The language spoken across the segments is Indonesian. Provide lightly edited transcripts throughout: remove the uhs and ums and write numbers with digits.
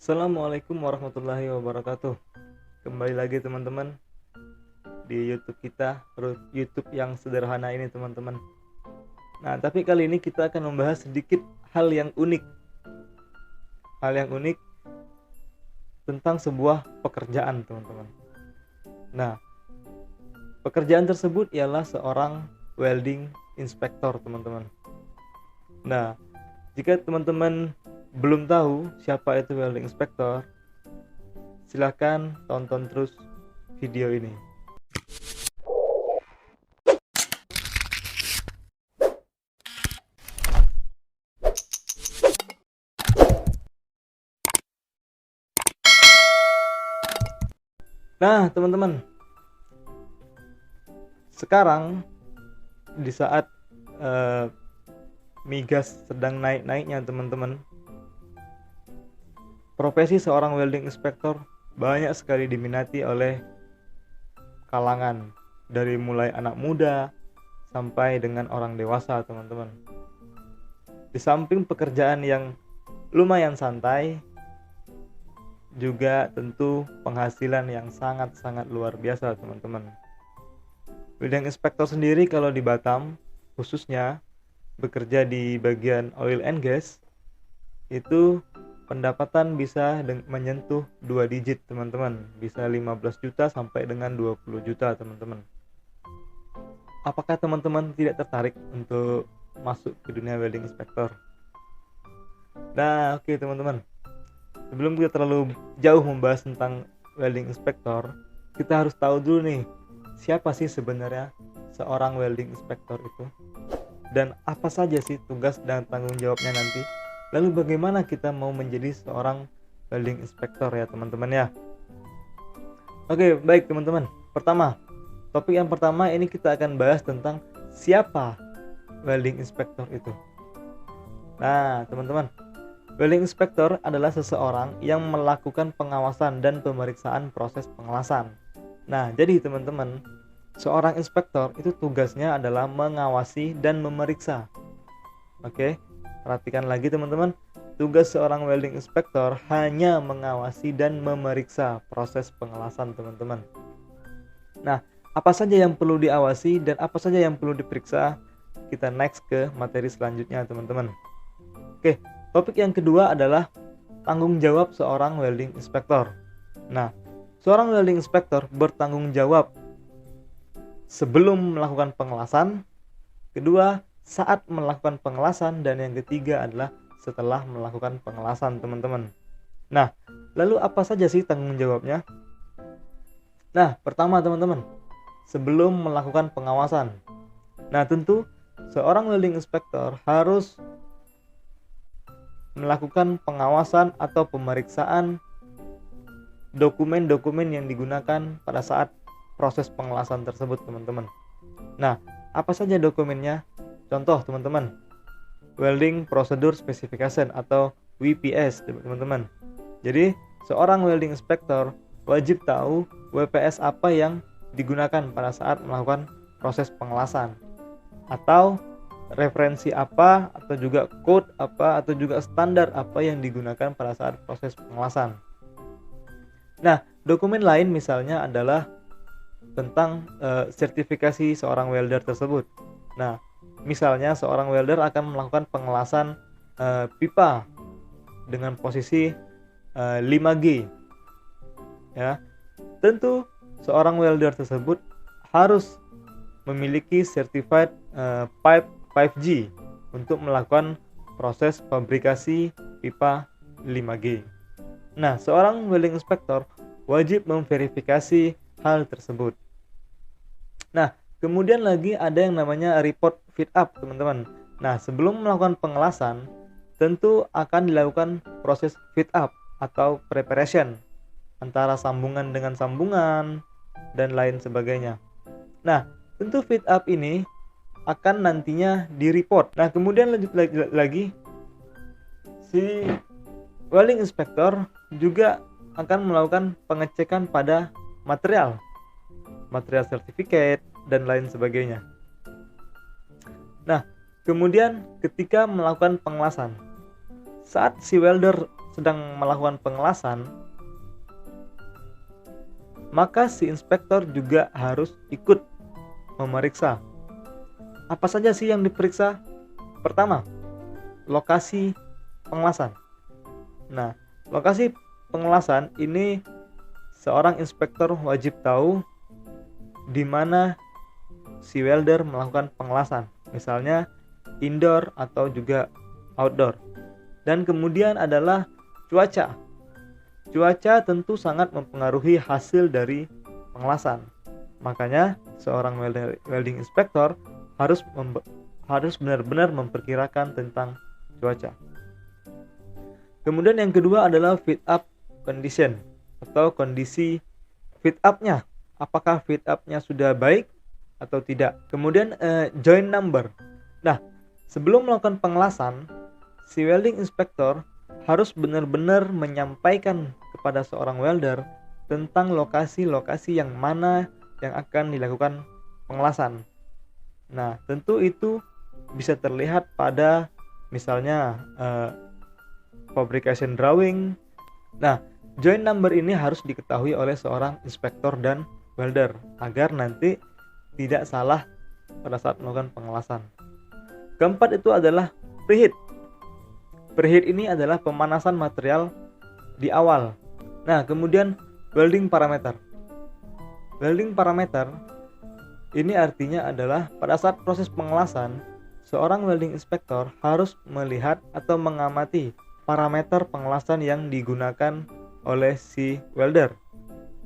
Assalamualaikum warahmatullahi wabarakatuh. Kembali lagi teman-teman di YouTube kita, YouTube yang sederhana ini teman-teman. Nah, tapi kali ini kita akan membahas sedikit hal yang unik. Hal yang unik tentang sebuah pekerjaan, teman-teman. Nah, pekerjaan tersebut ialah seorang welding inspector, teman-teman. Nah, jika teman-teman belum tahu siapa itu welding inspector, silahkan tonton terus video ini. Nah, teman-teman, sekarang di saat migas sedang naik-naiknya, teman-teman, profesi seorang welding inspector banyak sekali diminati oleh kalangan, dari mulai anak muda sampai dengan orang dewasa, teman-teman. Di samping pekerjaan yang lumayan santai, juga tentu penghasilan yang sangat-sangat luar biasa, teman-teman. Welding inspector sendiri kalau di Batam khususnya bekerja di bagian oil and gas, itu pendapatan bisa menyentuh 2 digit, teman-teman. Bisa 15 juta sampai dengan 20 juta, teman-teman. Apakah teman-teman tidak tertarik untuk masuk ke dunia welding inspector? Nah, oke, teman-teman. Sebelum kita terlalu jauh membahas tentang welding inspector, kita harus tahu dulu nih, siapa sih sebenarnya seorang welding inspector itu? Dan apa saja sih tugas dan tanggung jawabnya nanti? Lalu bagaimana kita mau menjadi seorang welding inspector ya, teman-teman ya? Oke, baik teman-teman. Topik yang pertama ini kita akan bahas tentang siapa welding inspector itu. Nah, teman-teman, welding inspector adalah seseorang yang melakukan pengawasan dan pemeriksaan proses pengelasan. Nah, jadi teman-teman, seorang inspektor itu tugasnya adalah mengawasi dan memeriksa. Oke, perhatikan lagi teman-teman. Tugas seorang welding inspector hanya mengawasi dan memeriksa proses pengelasan, teman-teman. Nah, apa saja yang perlu diawasi dan apa saja yang perlu diperiksa? Kita next ke materi selanjutnya, teman-teman. Oke, topik yang kedua adalah tanggung jawab seorang welding inspector. Nah, seorang welding inspector bertanggung jawab sebelum melakukan pengelasan, kedua saat melakukan pengelasan, dan yang ketiga adalah setelah melakukan pengelasan, teman-teman. Nah, lalu apa saja sih tanggung jawabnya? Nah, pertama teman-teman, sebelum melakukan pengawasan. Nah, tentu seorang welding inspector harus melakukan pengawasan atau pemeriksaan dokumen-dokumen yang digunakan pada saat proses pengelasan tersebut, teman-teman. Nah, apa saja dokumennya? Contoh, teman-teman, Welding Procedure Specification atau WPS, teman-teman. Jadi, seorang welding inspector wajib tahu WPS apa yang digunakan pada saat melakukan proses pengelasan, atau referensi apa, atau juga code apa, atau juga standar apa yang digunakan pada saat proses pengelasan. Nah, dokumen lain misalnya adalah tentang sertifikasi seorang welder tersebut. Nah, misalnya seorang welder akan melakukan pengelasan pipa dengan posisi 5G. Ya, tentu seorang welder tersebut harus memiliki certified pipe 5G untuk melakukan proses fabrikasi pipa 5G. Nah, seorang welding inspector wajib memverifikasi hal tersebut. Nah, kemudian lagi ada yang namanya report fit up, teman-teman. Nah, sebelum melakukan pengelasan, tentu akan dilakukan proses fit up atau preparation antara sambungan dengan sambungan dan lain sebagainya. Nah, tentu fit up ini akan nantinya di-report. Nah, kemudian lanjut lagi, si welding inspector juga akan melakukan pengecekan pada material sertifikat dan lain sebagainya. Nah, kemudian ketika melakukan pengelasan, saat si welder sedang melakukan pengelasan, maka si inspektor juga harus ikut memeriksa. Apa saja sih yang diperiksa? Pertama, lokasi pengelasan. Nah, lokasi pengelasan ini seorang inspektor wajib tahu di mana si welder melakukan pengelasan, misalnya indoor atau juga outdoor. Dan kemudian adalah cuaca. Cuaca tentu sangat mempengaruhi hasil dari pengelasan. Makanya seorang welding inspector harus benar-benar memperkirakan tentang cuaca. Kemudian yang kedua adalah fit up condition atau kondisi fit up-nya. Apakah fit up-nya sudah baik atau tidak. Kemudian joint number. Nah, sebelum melakukan pengelasan, si welding inspector harus benar-benar menyampaikan kepada seorang welder tentang lokasi-lokasi yang mana yang akan dilakukan pengelasan. Nah, tentu itu bisa terlihat pada misalnya fabrication drawing. Nah, joint number ini harus diketahui oleh seorang inspektor dan welder agar nanti tidak salah pada saat melakukan pengelasan. Keempat itu adalah preheat. Preheat ini adalah pemanasan material di awal. Nah, kemudian welding parameter. Welding parameter ini artinya adalah pada saat proses pengelasan, seorang welding inspector harus melihat atau mengamati parameter pengelasan yang digunakan oleh si welder.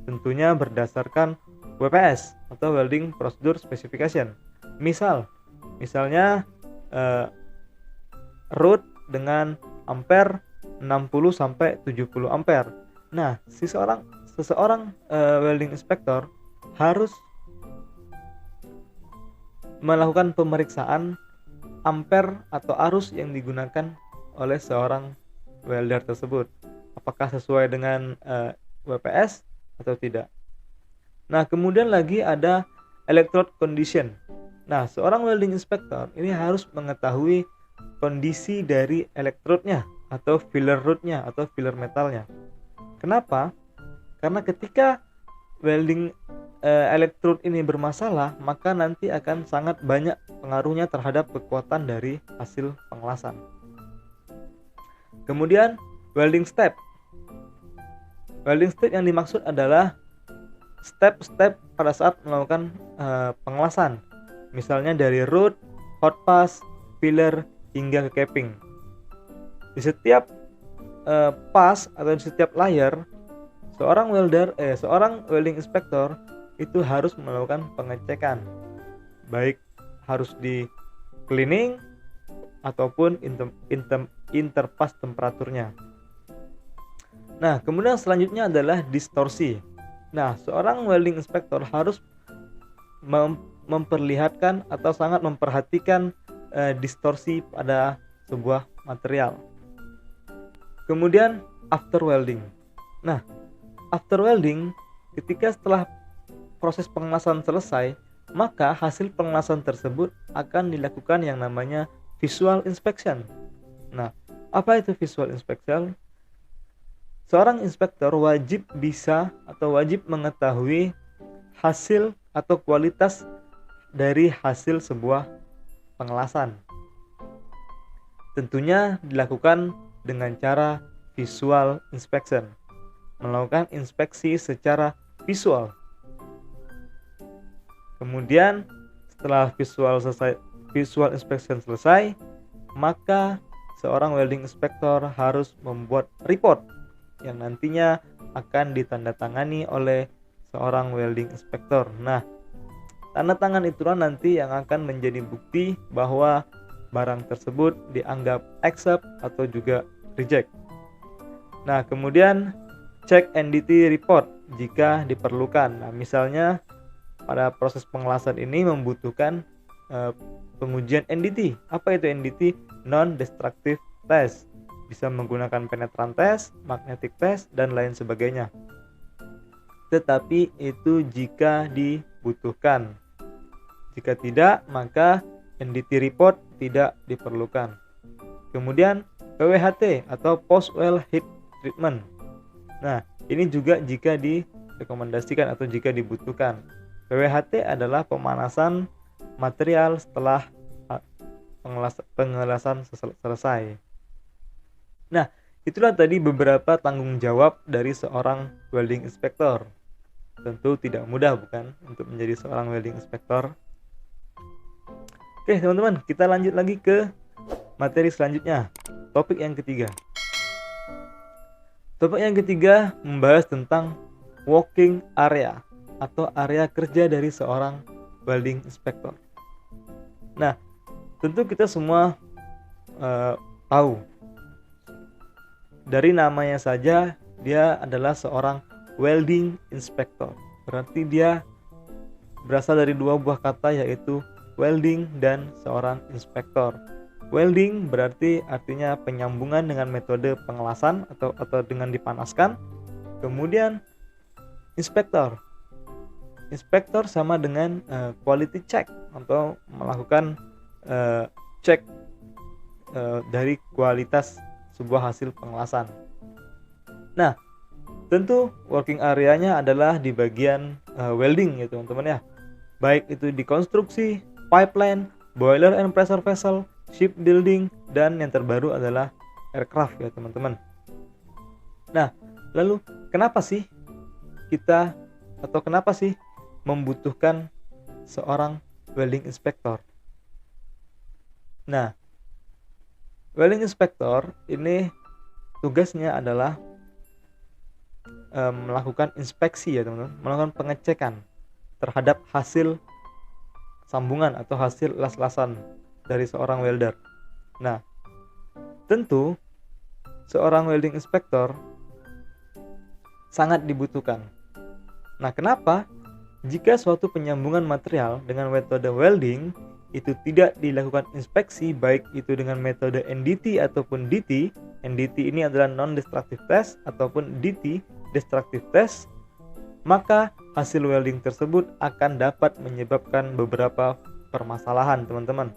Tentunya berdasarkan WPS atau Welding Procedure Specification. Misalnya root dengan ampere 60 sampai 70 ampere. Nah, seseorang welding inspector harus melakukan pemeriksaan ampere atau arus yang digunakan oleh seorang welder tersebut. Apakah sesuai dengan WPS atau tidak. Nah, kemudian lagi ada electrode condition. Nah, seorang welding inspector ini harus mengetahui kondisi dari elektrode-nya atau filler rod-nya atau filler metalnya. Kenapa? Karena ketika welding elektrode ini bermasalah, maka nanti akan sangat banyak pengaruhnya terhadap kekuatan dari hasil pengelasan. Kemudian welding step. Welding step yang dimaksud adalah step-step pada saat melakukan pengelasan. Misalnya dari root, hot pass, filler hingga ke capping. Di setiap pass atau di setiap layer, seorang welding inspector itu harus melakukan pengecekan, baik harus di cleaning ataupun interpass temperaturnya. Nah, kemudian selanjutnya adalah distorsi. Nah, seorang welding inspector harus memperlihatkan atau sangat memperhatikan distorsi pada sebuah material. Kemudian after welding. Nah, after welding, ketika setelah proses pengelasan selesai, maka hasil pengelasan tersebut akan dilakukan yang namanya visual inspection. Nah, apa itu visual inspection? Seorang inspektor wajib mengetahui hasil atau kualitas dari hasil sebuah pengelasan. Tentunya dilakukan dengan cara visual inspection, melakukan inspeksi secara visual. Kemudian setelah visual inspection selesai, maka seorang welding inspector harus membuat report yang nantinya akan ditandatangani oleh seorang welding inspector. Nah, tanda tangan itulah nanti yang akan menjadi bukti bahwa barang tersebut dianggap accept atau juga reject. Nah, kemudian cek NDT report jika diperlukan. Nah, misalnya pada proses pengelasan ini membutuhkan pengujian NDT. Apa itu NDT? Non-destructive test. Bisa menggunakan penetran test, magnetic test, dan lain sebagainya. Tetapi itu jika dibutuhkan. Jika tidak, maka NDT report tidak diperlukan. Kemudian PWHT atau post well heat treatment. Nah, ini juga jika direkomendasikan atau jika dibutuhkan. PWHT adalah pemanasan material setelah pengelasan selesai. Nah, itulah tadi beberapa tanggung jawab dari seorang welding inspector. Tentu tidak mudah, bukan, untuk menjadi seorang welding inspector. Oke teman-teman, kita lanjut lagi ke materi selanjutnya. Topik yang ketiga. Topik yang ketiga membahas tentang working area atau area kerja dari seorang welding inspector. Nah, tentu kita semua tahu dari namanya saja dia adalah seorang welding inspector. Berarti dia berasal dari dua buah kata, yaitu welding dan seorang inspektor. Welding berarti artinya penyambungan dengan metode pengelasan atau dengan dipanaskan. Kemudian inspektor. Inspektor sama dengan quality check atau melakukan cek dari kualitas sebuah hasil pengelasan. Nah, tentu working area-nya adalah di bagian welding ya teman-teman ya. Baik itu di konstruksi, pipeline, boiler and pressure vessel, shipbuilding, dan yang terbaru adalah aircraft ya teman-teman. Nah, lalu kenapa sih membutuhkan seorang welding inspector? Nah, welding inspector ini tugasnya adalah melakukan inspeksi ya teman-teman, melakukan pengecekan terhadap hasil sambungan atau hasil las-lasan dari seorang welder. Nah, tentu seorang welding inspector sangat dibutuhkan. Nah, kenapa? Jika suatu penyambungan material dengan metode welding itu tidak dilakukan inspeksi, baik itu dengan metode NDT ataupun DT. NDT ini adalah non-destructive test ataupun DT, destructive test, maka hasil welding tersebut akan dapat menyebabkan beberapa permasalahan teman-teman.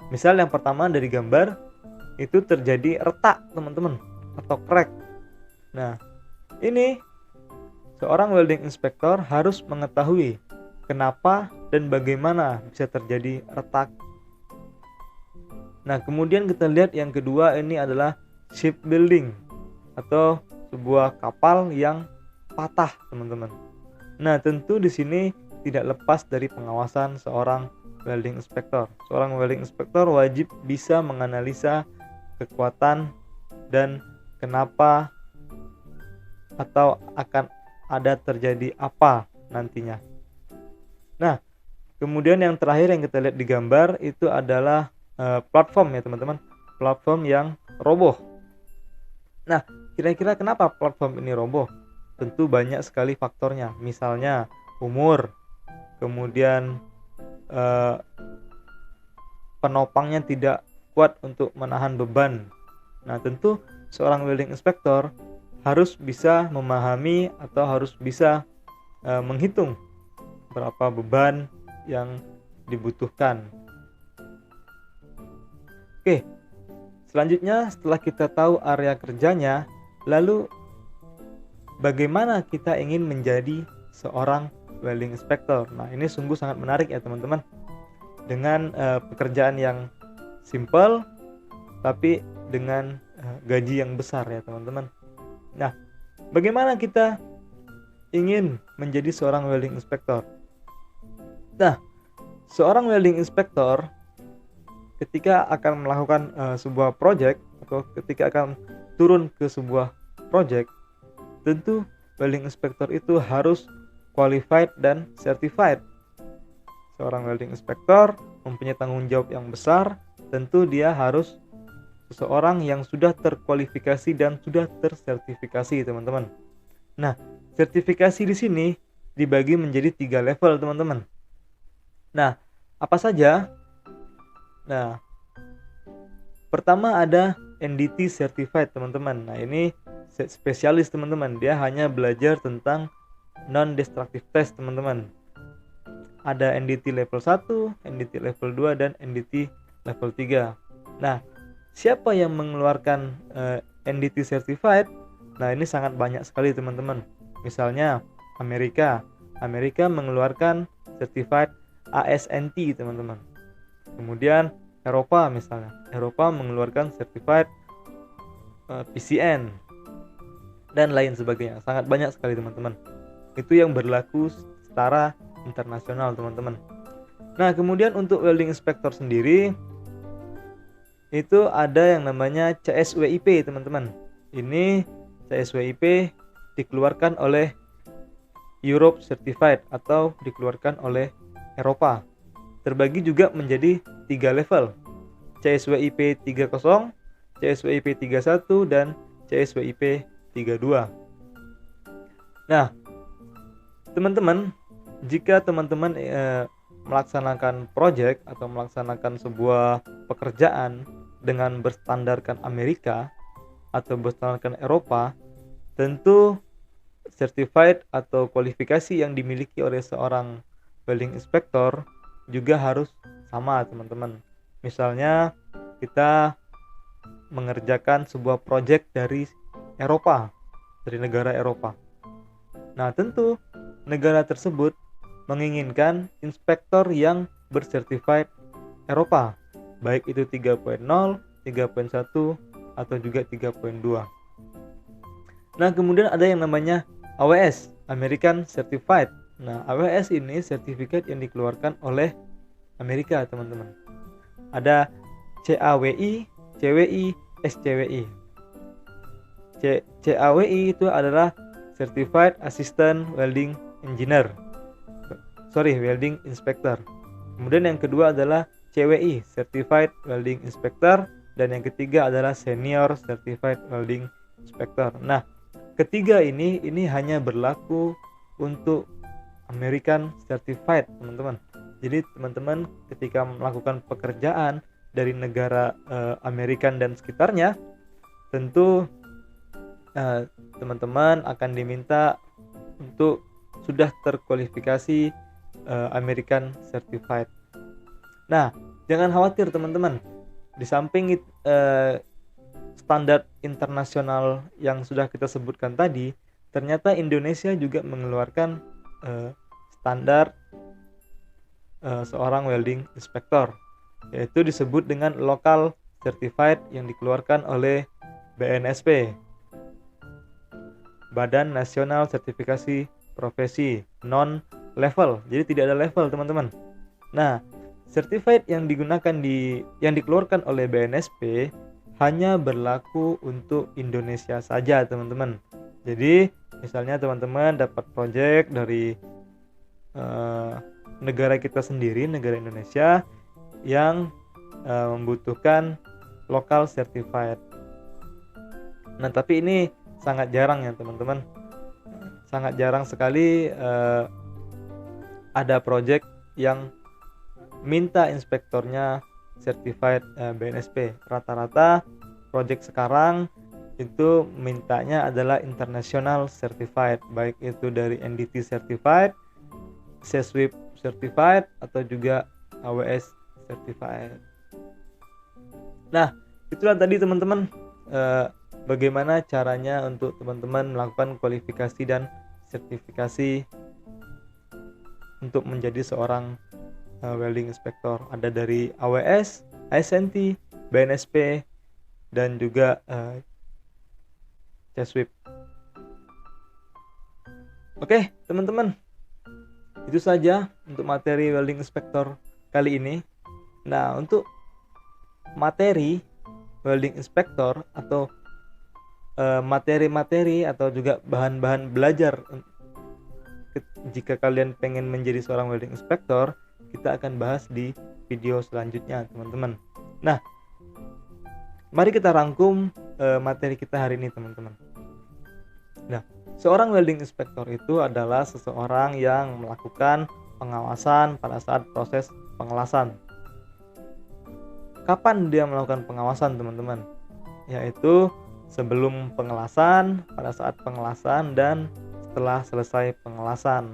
Misal yang pertama dari gambar itu terjadi retak teman-teman atau crack. Nah, ini seorang welding inspector harus mengetahui kenapa dan bagaimana bisa terjadi retak. Nah, kemudian kita lihat yang kedua, ini adalah shipbuilding atau sebuah kapal yang patah teman-teman. Nah, tentu di sini tidak lepas dari pengawasan seorang welding inspector. Seorang welding inspector wajib bisa menganalisa kekuatan dan kenapa atau akan ada terjadi apa nantinya. Nah, kemudian yang terakhir yang kita lihat di gambar itu adalah platform ya teman-teman, platform yang roboh. Nah, kira-kira kenapa platform ini roboh? Tentu banyak sekali faktornya, misalnya umur, kemudian penopangnya tidak kuat untuk menahan beban. Nah, tentu seorang welding inspector harus bisa memahami atau harus bisa menghitung berapa beban yang dibutuhkan. Oke, selanjutnya setelah kita tahu area kerjanya, lalu bagaimana kita ingin menjadi seorang welding inspector? Nah, ini sungguh sangat menarik ya teman-teman. Dengan pekerjaan yang simple tapi dengan gaji yang besar ya teman-teman. Nah, bagaimana kita ingin menjadi seorang welding inspector? Nah, seorang welding inspector ketika akan melakukan sebuah project atau ketika akan turun ke sebuah project, tentu welding inspector itu harus qualified dan certified. Seorang welding inspector mempunyai tanggung jawab yang besar. Tentu dia harus seseorang yang sudah terkualifikasi dan sudah tersertifikasi teman-teman. Nah, sertifikasi di sini dibagi menjadi 3 level teman-teman. Nah, apa saja? Nah, pertama ada NDT certified teman-teman. Nah, ini spesialis teman-teman, dia hanya belajar tentang non-destructive test teman-teman. Ada NDT level 1, NDT level 2, dan NDT level 3. Nah, siapa yang mengeluarkan NDT certified? Nah, ini sangat banyak sekali teman-teman. Misalnya Amerika mengeluarkan Certified ASNT teman-teman. Kemudian Eropa mengeluarkan Certified PCN dan lain sebagainya. Sangat banyak sekali teman-teman. Itu yang berlaku secara internasional teman-teman. Nah, kemudian untuk welding inspector sendiri itu ada yang namanya CSWIP teman-teman. Ini CSWIP dikeluarkan oleh Europe Certified atau dikeluarkan oleh Eropa. Terbagi juga menjadi 3 level. CSWIP 30, CSWIP 31 dan CSWIP 32. Nah, teman-teman, jika teman-teman melaksanakan project atau melaksanakan sebuah pekerjaan dengan berstandarkan Amerika atau berstandarkan Eropa, tentu certified atau kualifikasi yang dimiliki oleh seorang welding inspector juga harus sama teman-teman. Misalnya kita mengerjakan sebuah project dari Eropa, dari negara Eropa. Nah, tentu negara tersebut menginginkan inspektor yang bersertified Eropa, baik itu 3.0, 3.1 atau juga 3.2. Nah, kemudian ada yang namanya AWS, American Certified. Nah, AWS ini sertifikat yang dikeluarkan oleh Amerika, teman-teman. Ada CAWI, CWI, SCWI. CAWI itu adalah Certified Assistant Welding Engineer. Welding Inspector. Kemudian yang kedua adalah CWI, Certified Welding Inspector, dan yang ketiga adalah Senior Certified Welding Inspector. Nah, ketiga ini hanya berlaku untuk American Certified, teman-teman. Jadi teman-teman ketika melakukan pekerjaan dari negara American dan sekitarnya, tentu teman-teman akan diminta untuk sudah terkualifikasi American Certified. Nah, jangan khawatir teman-teman. Di samping standar internasional yang sudah kita sebutkan tadi, ternyata Indonesia juga mengeluarkan standar seorang welding inspector, yaitu disebut dengan Local Certified yang dikeluarkan oleh BNSP, Badan Nasional Sertifikasi Profesi non-level. Jadi tidak ada level, teman-teman. Nah, certified yang dikeluarkan oleh BNSP hanya berlaku untuk Indonesia saja, teman-teman. Jadi, misalnya teman-teman dapat project dari negara kita sendiri, negara Indonesia yang membutuhkan local certified. Nah, tapi ini sangat jarang ya, teman-teman. Sangat jarang sekali ada project yang minta inspektornya certified BNSP. Rata-rata project sekarang itu mintanya adalah international certified, baik itu dari NDT certified, CSWIP certified, atau juga AWS certified. Nah, itulah tadi teman-teman bagaimana caranya untuk teman-teman melakukan kualifikasi dan sertifikasi untuk menjadi seorang welding inspector. Ada dari AWS, ASNT, BNSP, dan juga CSWIP. Oke, teman-teman, itu saja untuk materi welding inspector kali ini. Nah, untuk materi welding inspector atau materi-materi atau juga bahan-bahan belajar jika kalian pengen menjadi seorang welding inspector, kita akan bahas di video selanjutnya, teman-teman. Nah, mari kita rangkum materi kita hari ini, teman-teman. Nah, seorang welding inspector itu adalah seseorang yang melakukan pengawasan pada saat proses pengelasan. Kapan dia melakukan pengawasan, teman-teman? Yaitu sebelum pengelasan, pada saat pengelasan, dan setelah selesai pengelasan.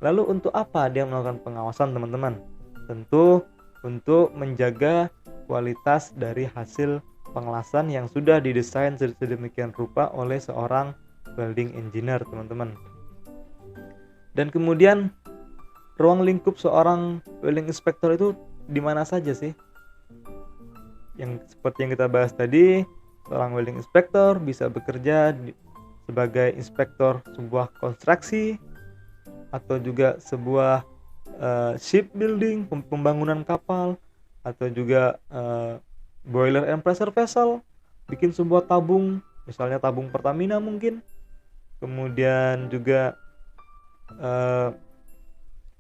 Lalu untuk apa dia melakukan pengawasan, teman-teman? Tentu untuk menjaga kualitas dari hasil pengelasan yang sudah didesain sedemikian rupa oleh seorang welding engineer, teman-teman. Dan kemudian ruang lingkup seorang welding inspector itu di mana saja sih? Yang seperti yang kita bahas tadi, seorang welding inspector bisa bekerja sebagai inspektor sebuah konstruksi atau juga sebuah shipbuilding, pembangunan kapal, atau juga boiler and pressure vessel, bikin sebuah tabung, misalnya tabung Pertamina mungkin. Kemudian juga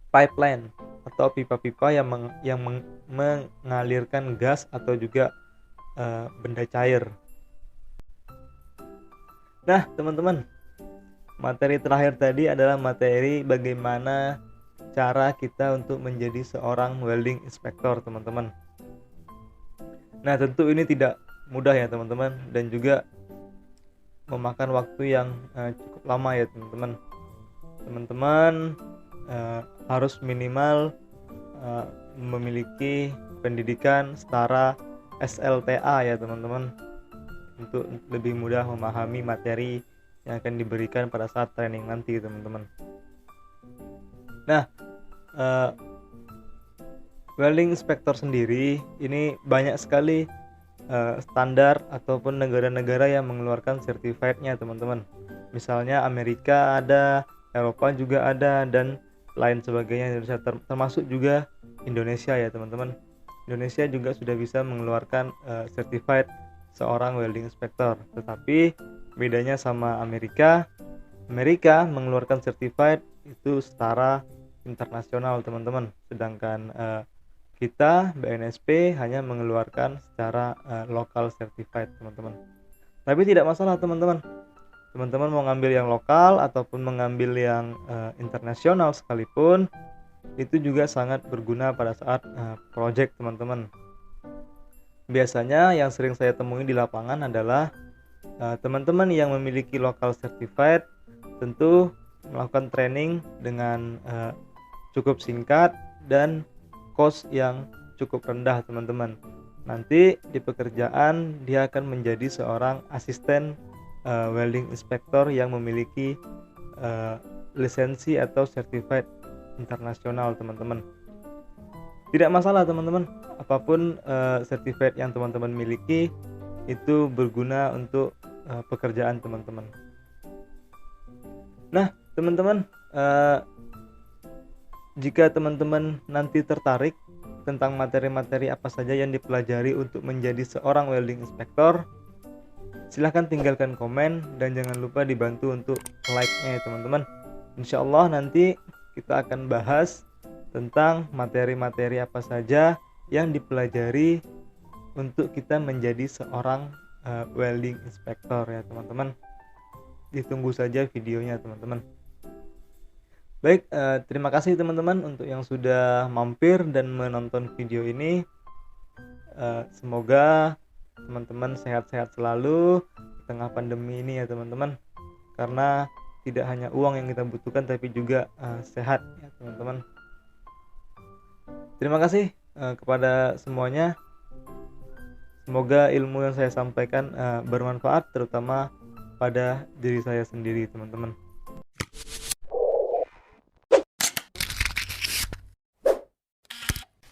pipeline atau pipa-pipa yang mengalirkan gas atau juga benda cair. Nah, teman-teman, materi terakhir tadi adalah materi bagaimana cara kita untuk menjadi seorang welding inspector, teman-teman. Nah, tentu ini tidak mudah ya, teman-teman, dan juga memakan waktu yang cukup lama ya, teman-teman. Teman-teman harus minimal memiliki pendidikan setara SLTA ya, teman-teman, untuk lebih mudah memahami materi yang akan diberikan pada saat training nanti, teman-teman. Nah, welding inspector sendiri ini banyak sekali standar ataupun negara-negara yang mengeluarkan certified-nya, teman-teman. Misalnya Amerika ada, Eropa juga ada, dan lain sebagainya, Indonesia termasuk juga Indonesia ya, teman-teman. Indonesia juga sudah bisa mengeluarkan certified seorang welding inspector. Tetapi bedanya sama Amerika mengeluarkan certified itu setara internasional, teman-teman. Sedangkan kita BNSP hanya mengeluarkan secara lokal certified, teman-teman. Tapi tidak masalah, teman-teman. Teman-teman mau ngambil yang lokal ataupun mengambil yang internasional sekalipun, itu juga sangat berguna pada saat project, teman-teman. Biasanya yang sering saya temui di lapangan adalah teman-teman yang memiliki local certified tentu melakukan training dengan cukup singkat dan cost yang cukup rendah, teman-teman. Nanti di pekerjaan dia akan menjadi seorang asisten welding inspector yang memiliki lisensi atau certified internasional, teman-teman. Tidak masalah, teman-teman, apapun certified yang teman-teman miliki itu berguna untuk pekerjaan teman-teman. Nah, teman-teman, jika teman-teman nanti tertarik tentang materi-materi apa saja yang dipelajari untuk menjadi seorang welding inspector, silahkan tinggalkan komen dan jangan lupa dibantu untuk like-nya ya, teman-teman. Insya Allah nanti kita akan bahas tentang materi-materi apa saja yang dipelajari untuk kita menjadi seorang welding inspector ya, teman-teman. Ditunggu saja videonya, teman-teman. Baik, terima kasih teman-teman untuk yang sudah mampir dan menonton video ini. Semoga teman-teman sehat-sehat selalu di tengah pandemi ini ya, teman-teman. Karena tidak hanya uang yang kita butuhkan, tapi juga sehat ya, teman-teman. Terima kasih kepada semuanya. Semoga ilmu yang saya sampaikan bermanfaat, terutama pada diri saya sendiri, teman-teman.